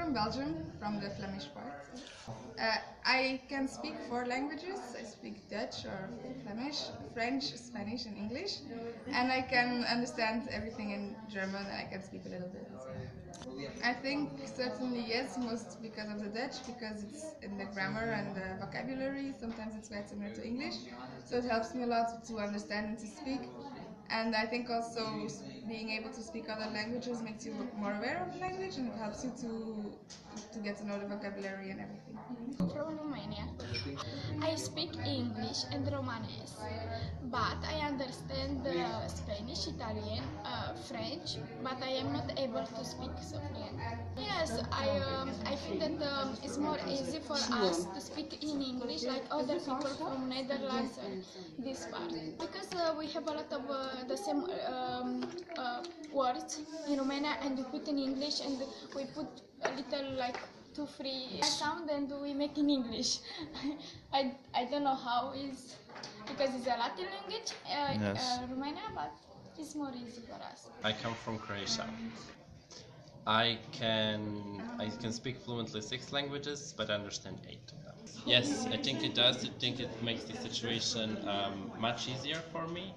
from Belgium, from the Flemish part. I can speak 4 languages. I speak Dutch or Flemish, French, Spanish, and English. And I can understand everything in German, and I can speak a little bit as well. I think certainly yes, most because of the Dutch, because it's in the grammar and the vocabulary. Sometimes it's very similar to English, so it helps me a lot to understand and to speak. And I think also being able to speak other languages makes you more aware of the language, and it helps you to get to know the vocabulary and everything. From Romania. I speak English and Romanes, but I understand Spanish, Italian, French, but I am not able to speak so fluent. Yes, I think that it's more easy for us to speak in English like other people from Netherlands or this part, because we have a lot of the same words in Romania, and we put in English, and we put a little like 2-3 sound, and we make in English. I don't know how is, because it's a Latin language, Yes. Romania, but it's more easy for us. I come from Croatia. I can speak fluently 6 languages, but I understand 8 of them. Yes, I think it does. I think it makes the situation much easier for me.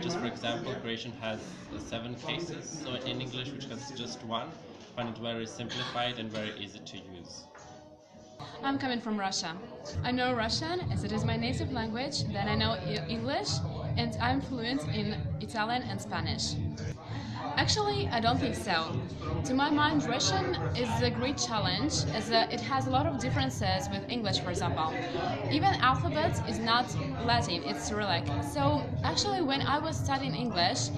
Just for example, Croatian has 7 cases, so in English, which has just 1, I find it very simplified and very easy to use. I'm coming from Russia. I know Russian as it is my native language, then I know English, and I'm fluent in Italian and Spanish. Actually, I don't think so. To my mind, Russian is a great challenge as it has a lot of differences with English, for example. Even alphabet is not Latin, it's Cyrillic. So actually, when I was studying English,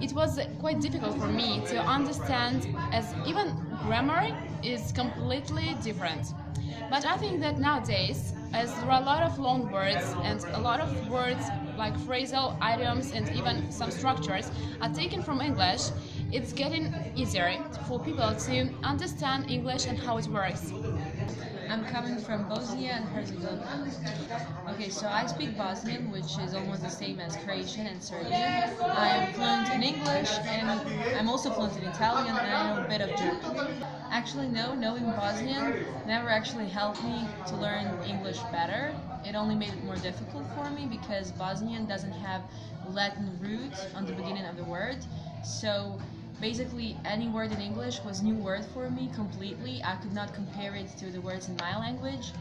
it was quite difficult for me to understand, as even grammar is completely different. But I think that nowadays, as there are a lot of long words and a lot of words like phrasal idioms and even some structures are taken from English, it's getting easier for people to understand English and how it works. I'm coming from Bosnia and Herzegovina. Okay, so I speak Bosnian, which is almost the same as Croatian and Serbian. I am fluent in English, and I'm also fluent in Italian, and I know a bit of German. Actually, no, knowing Bosnian never actually helped me to learn English better. It only made it more difficult for me because Bosnian doesn't have Latin root on the beginning of the word. So basically, any word in English was new word for me completely. I could not compare it to the words in my language.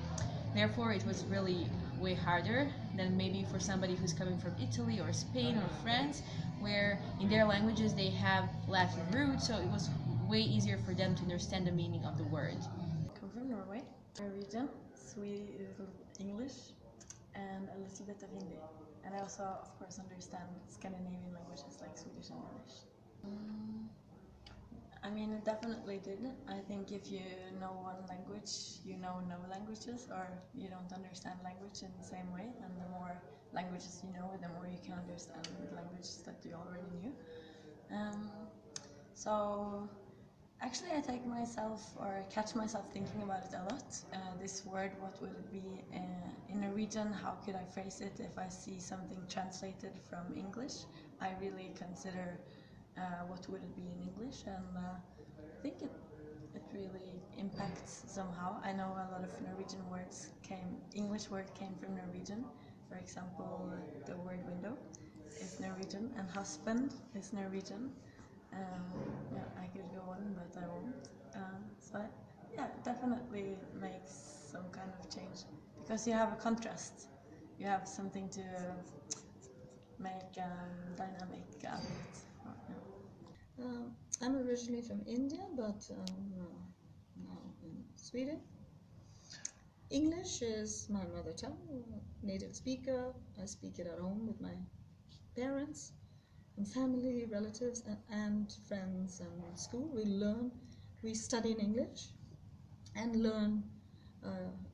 Therefore, it was really way harder than maybe for somebody who's coming from Italy or Spain or France, where in their languages they have Latin roots, so it was way easier for them to understand the meaning of the word. I come from Norway, Norwegian, Swedish, English, and a little bit of Hindi. And I also, of course, understand Scandinavian languages like Swedish and Danish. I mean, it definitely did. I think if you know one language, you know no languages, or you don't understand language in the same way. And the more languages you know, the more you can understand the languages that you already knew. So actually, I catch myself thinking about it a lot. This word, what would it be in Norwegian? How could I phrase it if I see something translated from English? I really consider what would it be in English, and I think it really impacts somehow. I know a lot of Norwegian words English word came from Norwegian. For example, the word window is Norwegian, and husband is Norwegian. Yeah, I could go on, but I won't. So yeah, it definitely makes some kind of change because you have a contrast. You have something to make dynamic out of it. I'm originally from India, but now in Sweden. English is my mother tongue, native speaker. I speak it at home with my parents and family, relatives, and friends, and school. We study in English and learn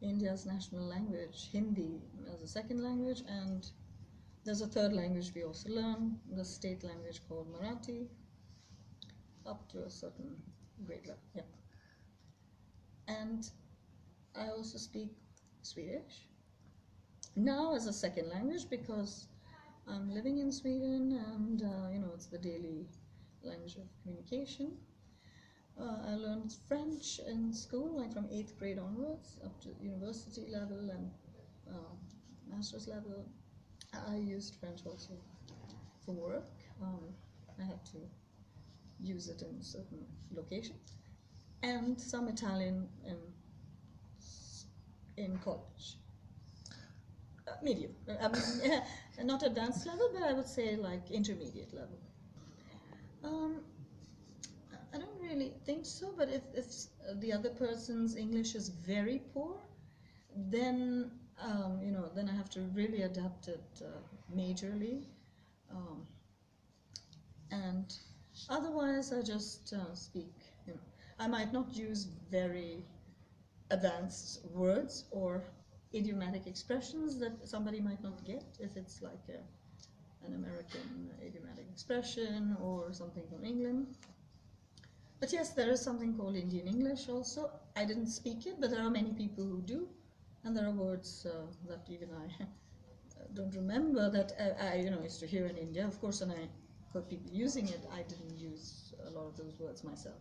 India's national language, Hindi, as a second language, and there's a third language we also learn, the state language called Marathi, up to a certain grade level, yeah. And I also speak Swedish now as a second language because I'm living in Sweden, and it's the daily language of communication. I learned French in school, like from 8th grade onwards, up to university level and master's level. I used French also for work. I had to use it in certain locations, and some Italian in college. Medium. Not advanced level, but I would say like intermediate level. I don't really think so, but if the other person's English is very poor, then then I have to really adapt it majorly, and otherwise I just speak. I might not use very advanced words or idiomatic expressions that somebody might not get if it's like an American idiomatic expression or something from England. But yes, there is something called Indian English also. I didn't speak it, but there are many people who do, and there are words that even I don't remember that I used to hear in India. Of course, when I heard people using it, I didn't use a lot of those words myself.